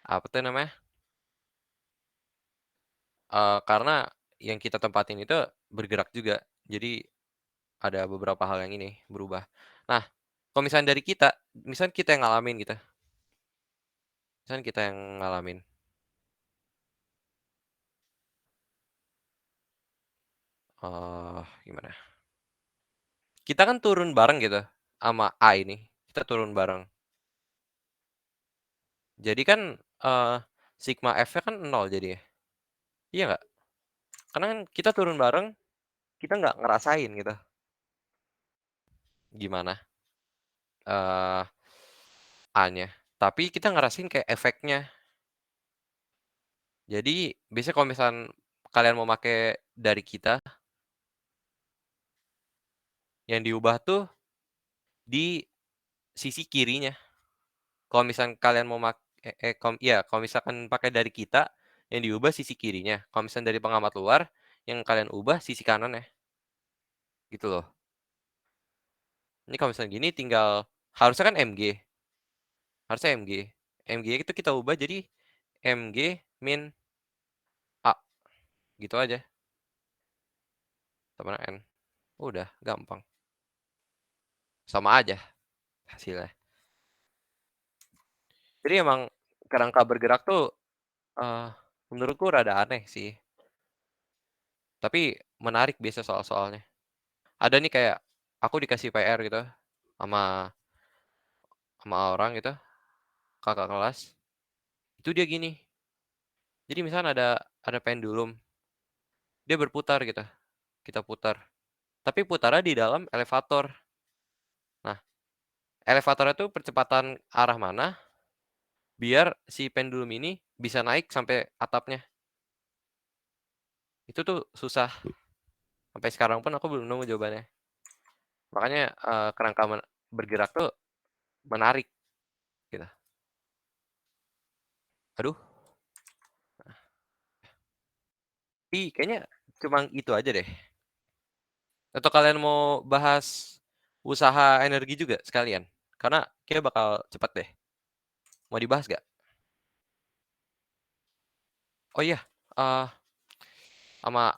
Speaker 1: apa tuh namanya, karena yang kita tempatin itu bergerak juga. Jadi ada beberapa hal yang ini berubah. Nah, kalau misalnya dari kita, misalnya kita yang ngalamin gitu, misalnya kita yang ngalamin, gimana, kita kan turun bareng gitu sama A ini, kita turun bareng. Jadi kan, sigma F-nya kan 0 jadinya, iya nggak? Karena kan kita turun bareng, kita nggak ngerasain gitu, gimana, eee, A-nya, tapi kita ngerasain kayak efeknya. Jadi biasanya kalau misalkan kalian mau make dari kita, yang diubah tuh di sisi kirinya. Kalau misalkan kalian mau kalau misalkan pakai dari kita, yang diubah sisi kirinya. Kalau misalkan dari pengamat luar, yang kalian ubah sisi kanannya, gitu loh. Ini kalau misalnya gini tinggal harusnya kan MG, harusnya MG. MG itu kita ubah jadi MG min A, gitu aja. Sama N. Udah, gampang. Sama aja hasilnya. Jadi emang kerangka bergerak tuh, menurutku rada aneh sih. Tapi menarik biasa soal-soalnya. Ada nih kayak aku dikasih PR gitu sama sama orang gitu, kakak kelas. Itu dia gini, jadi misalnya ada pendulum, dia berputar gitu, kita putar. Tapi putarnya di dalam elevator. Nah, elevatornya tuh percepatan arah mana biar si pendulum ini bisa naik sampai atapnya. Itu tuh susah. Sampai sekarang pun aku belum nemu jawabannya. Makanya, kerangka bergerak tuh menarik gitu. Aduh, kayaknya cuma itu aja deh. Atau kalian mau bahas usaha energi juga sekalian? Karena kayaknya bakal cepet deh. Mau dibahas nggak? Oh iya,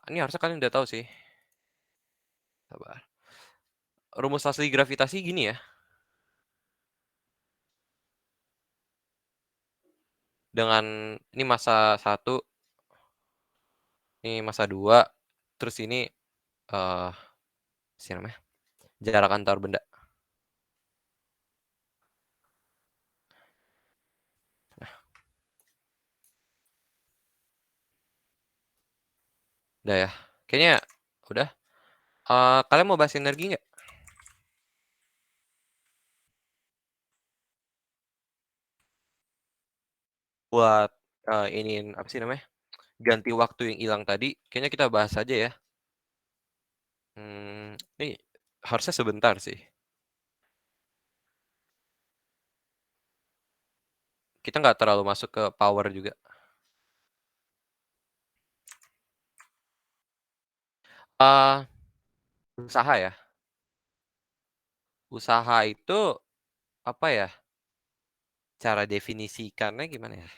Speaker 1: ini harusnya kalian udah tahu sih. Sabar. Rumus asli gravitasi gini ya. Dengan ini massa 1, ini massa 2, terus ini sih namanya, jarak antar benda. Nah, udah ya. Kayaknya udah. Kalian mau bahas energi nggak? buat, iniin apa sih namanya, ganti waktu yang hilang tadi, kayaknya kita bahas aja ya. Ini harusnya sebentar sih. Kita nggak terlalu masuk ke power juga. Usaha ya. Usaha itu, apa ya, cara definisikannya gimana ya?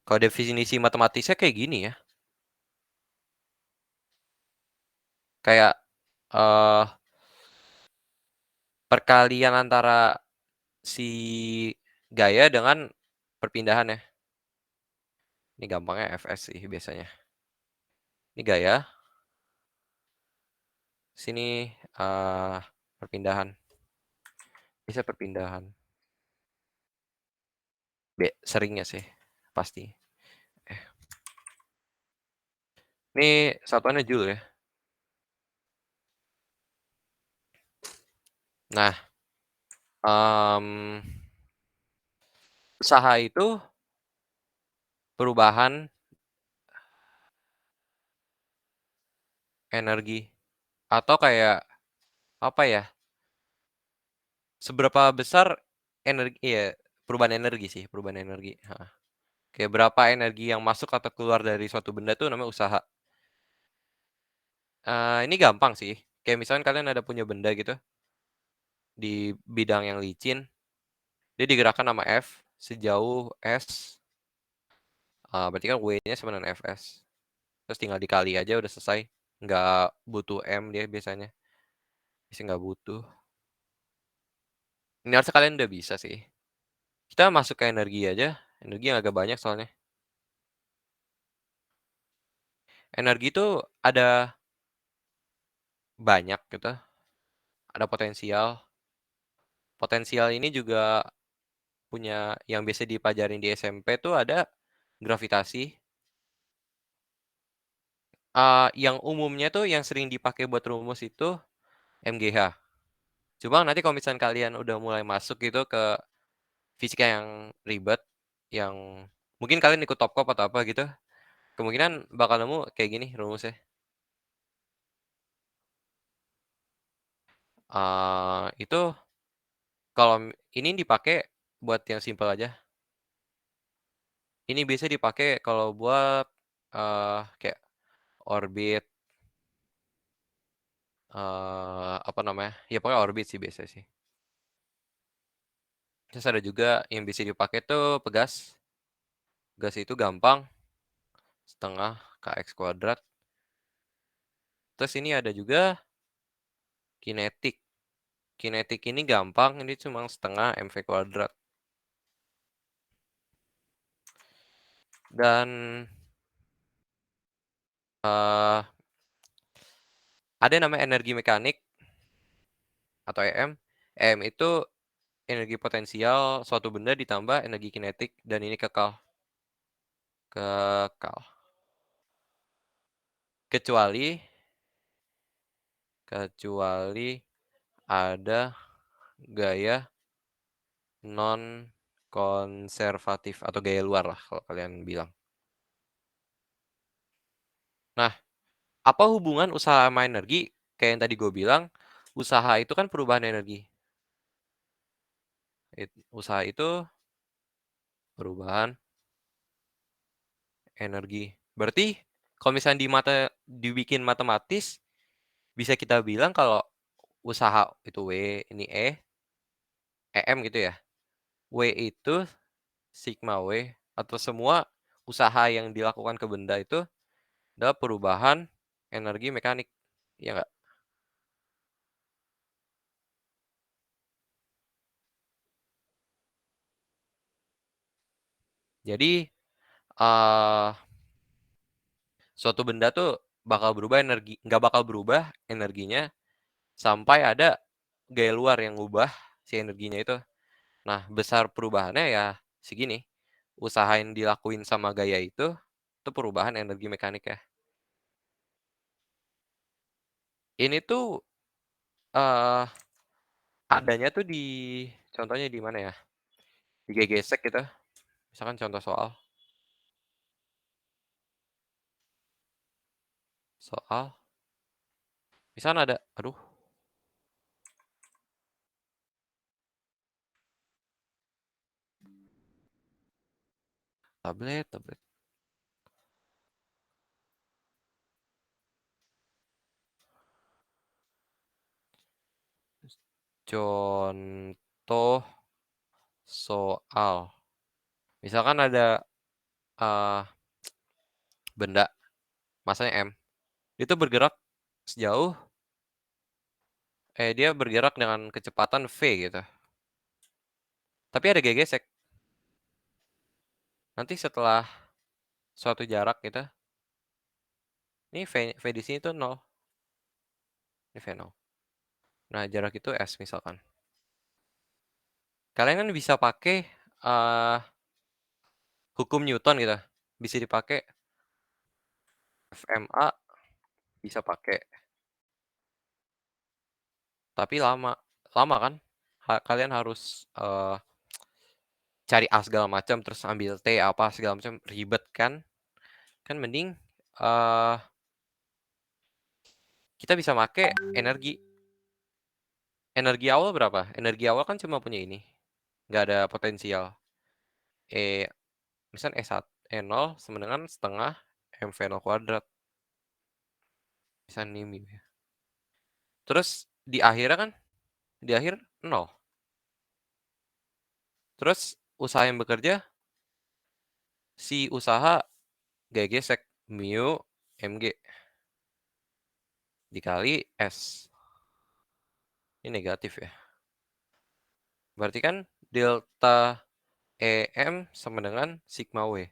Speaker 1: Kalau definisi matematisnya kayak gini ya. Kayak, perkalian antara si gaya dengan perpindahan ya. Ini gampangnya Fs sih biasanya. Ini gaya, sini, perpindahan. Bisa perpindahan. Seringnya sih, pasti. Ini satuannya joule ya. Nah, usaha itu perubahan energi atau kayak, apa ya, seberapa besar energi ya, perubahan energi sih, perubahan energi, heeh. Kayak berapa energi yang masuk atau keluar dari suatu benda tuh namanya usaha. Ini gampang sih, kayak misalkan kalian ada punya benda gitu, di bidang yang licin, dia digerakkan sama F sejauh S, berarti kan W-nya sama dengan Fs. Terus tinggal dikali aja udah selesai, nggak butuh M dia biasanya. Biasanya nggak butuh. Ini harusnya kalian udah bisa sih. Kita masuk ke energi aja, energi yang agak banyak soalnya. Energi itu ada banyak gitu, ada potensial. Potensial ini juga punya yang biasa dipelajarin di SMP tuh ada gravitasi. Yang umumnya tuh yang sering dipakai buat rumus itu MGH. Cuma nanti kalau misalnya kalian udah mulai masuk gitu ke fisika yang ribet, yang mungkin kalian ikut Topcop atau apa gitu, kemungkinan bakal nemu kayak gini rumusnya. Itu kalau ini dipakai buat yang simpel aja. Ini biasa dipakai kalau buat, kayak orbit, apa namanya, ya pokoknya orbit sih biasa sih. Terus ada juga yang bisa dipakai tuh pegas. Pegas itu gampang, setengah kx kuadrat. Terus ini ada juga kinetik. Kinetik ini gampang, ini cuma setengah mv kuadrat. Dan ada namanya energi mekanik atau EM. EM itu energi potensial suatu benda ditambah energi kinetik dan ini kekal. Kekal. Kecuali ada gaya non konservatif atau gaya luar lah kalau kalian bilang. Nah, apa hubungan usaha sama energi? Kayak yang tadi gue bilang, usaha itu kan perubahan energi. Usaha itu perubahan energi. Berarti kalau misalnya dibikin matematis, bisa kita bilang kalau usaha itu W, ini EM gitu ya. W itu sigma W atau semua usaha yang dilakukan ke benda itu adalah perubahan energi mekanik. Iya nggak? Jadi, suatu benda tuh nggak bakal berubah energinya sampai ada gaya luar yang ngubah si energinya itu. Nah, besar perubahannya ya segini. Usaha yang dilakuin sama gaya itu perubahan energi mekanik ya. Ini tuh adanya tuh contohnya di mana ya, di GGSEK gitu, misalkan contoh soal misalkan ada aduh, tablet. Contoh soal, misalkan ada, benda masanya M, itu bergerak sejauh dia bergerak dengan kecepatan v gitu, tapi ada GGSEK. Nanti setelah suatu jarak gitu, ini v di sini tuh 0, ini v 0. Nah, jarak itu S misalkan. Kalian kan bisa pakai, hukum Newton gitu, bisa dipakai FMA, bisa pakai, tapi lama kan? Kalian harus, cari A segala macam, terus ambil T apa segala macam, ribet kan? Kan mending, kita bisa pakai energi. Energi awal berapa? Energi awal kan cuma punya ini, nggak ada potensial. Misal E0 sama dengan setengah mv0 kuadrat. Misal ini ya. Terus di akhirnya kan, di akhir 0. Terus usaha yang bekerja, si usaha GGSEK mu mg dikali S. Ini negatif ya. Berarti kan delta EM sama dengan sigma W.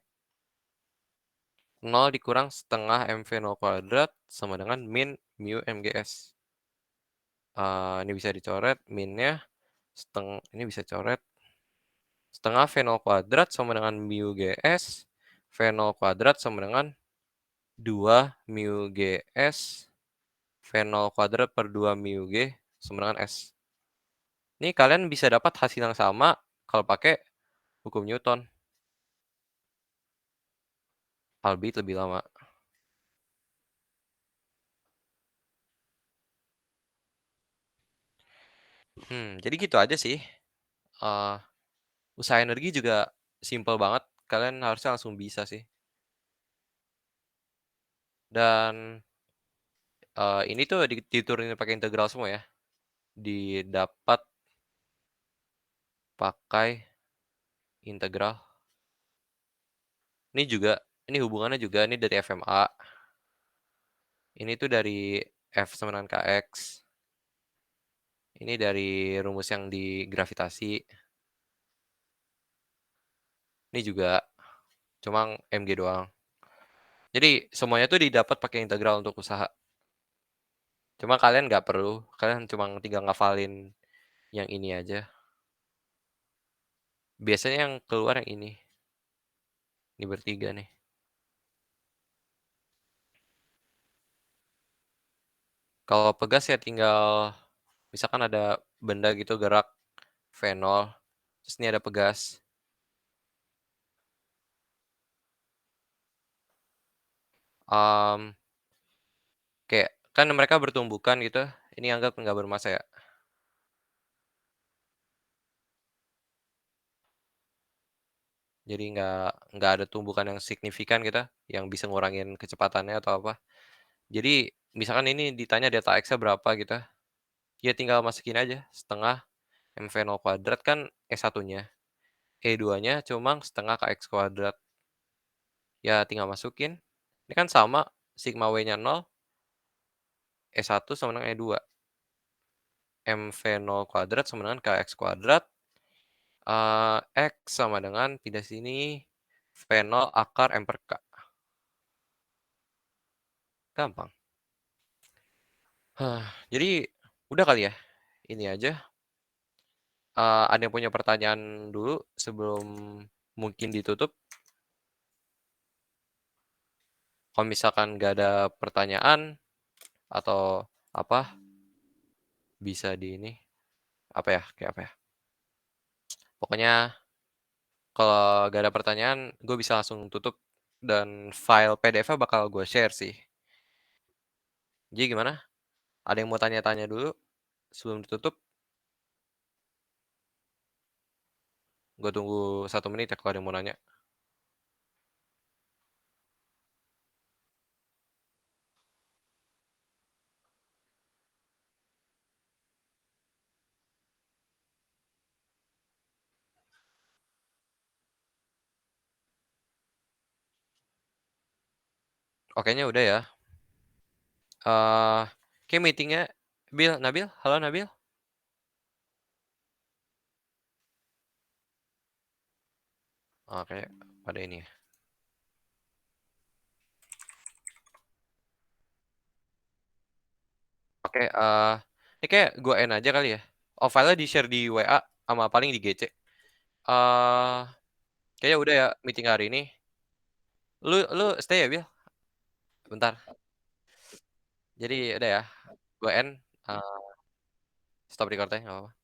Speaker 1: 0 dikurang setengah mv0 kuadrat sama dengan min mu mgs. Ini bisa dicoret, minnya ini bisa coret. Setengah v0 kuadrat sama dengan mu gs. V0 kuadrat sama dengan 2 mu gs. V0 kuadrat per 2 mu g sama dengan S. Ini kalian bisa dapat hasil yang sama kalau pakai hukum Newton. Albeit lebih lama. Jadi gitu aja sih. Usaha energi juga simple banget. Kalian harusnya langsung bisa sih. Dan ini tuh diturunin pakai integral semua ya. Didapat pakai integral. Ini hubungannya juga ini dari FMA. Ini tuh dari F sama dengan Kx. Ini dari rumus yang di gravitasi. Ini juga, cuma mg doang. Jadi semuanya tuh didapat pakai integral untuk usaha. Cuma kalian nggak perlu, kalian cuma tinggal ngafalin yang ini aja. Biasanya yang keluar yang ini. Ini bertiga nih. Kalau pegas ya tinggal, misalkan ada benda gitu gerak V0, terus ini ada pegas. Kayak kan mereka bertumbukan gitu, ini anggap nggak bermassa ya. Jadi nggak ada tumbukan yang signifikan gitu, yang bisa ngurangin kecepatannya atau apa. Jadi misalkan ini ditanya delta X-nya berapa gitu, ya tinggal masukin aja setengah mv0 kuadrat kan E1-nya. E2-nya cuma setengah kx kuadrat. Ya tinggal masukin. Ini kan sama, sigma W-nya 0, E1 sama dengan E2. mv0 kuadrat sama dengan kx kuadrat. X sama dengan, pindah sini, V0 akar M per K. Gampang. Jadi udah kali ya, ini aja. Ada yang punya pertanyaan dulu sebelum mungkin ditutup? Kalau misalkan nggak ada pertanyaan atau apa, bisa di ini, apa ya, kayak apa ya, pokoknya kalau gak ada pertanyaan, gue bisa langsung tutup dan file PDF-nya bakal gue share sih. Jadi gimana? Ada yang mau tanya-tanya dulu sebelum ditutup? Gue tunggu 1 menit ya kalau ada yang mau nanya. Kayaknya udah ya. Kayak meetingnya Nabil, halo Nabil? Oke, pada ini ya. Oke, ini kayak gue end aja kali ya. File-nya di-share di WA sama paling di GC. Kayaknya udah ya meeting hari ini. Lu stay ya, Bil? Bentar. Jadi udah ya, gue end, stop recordnya nggak apa-apa.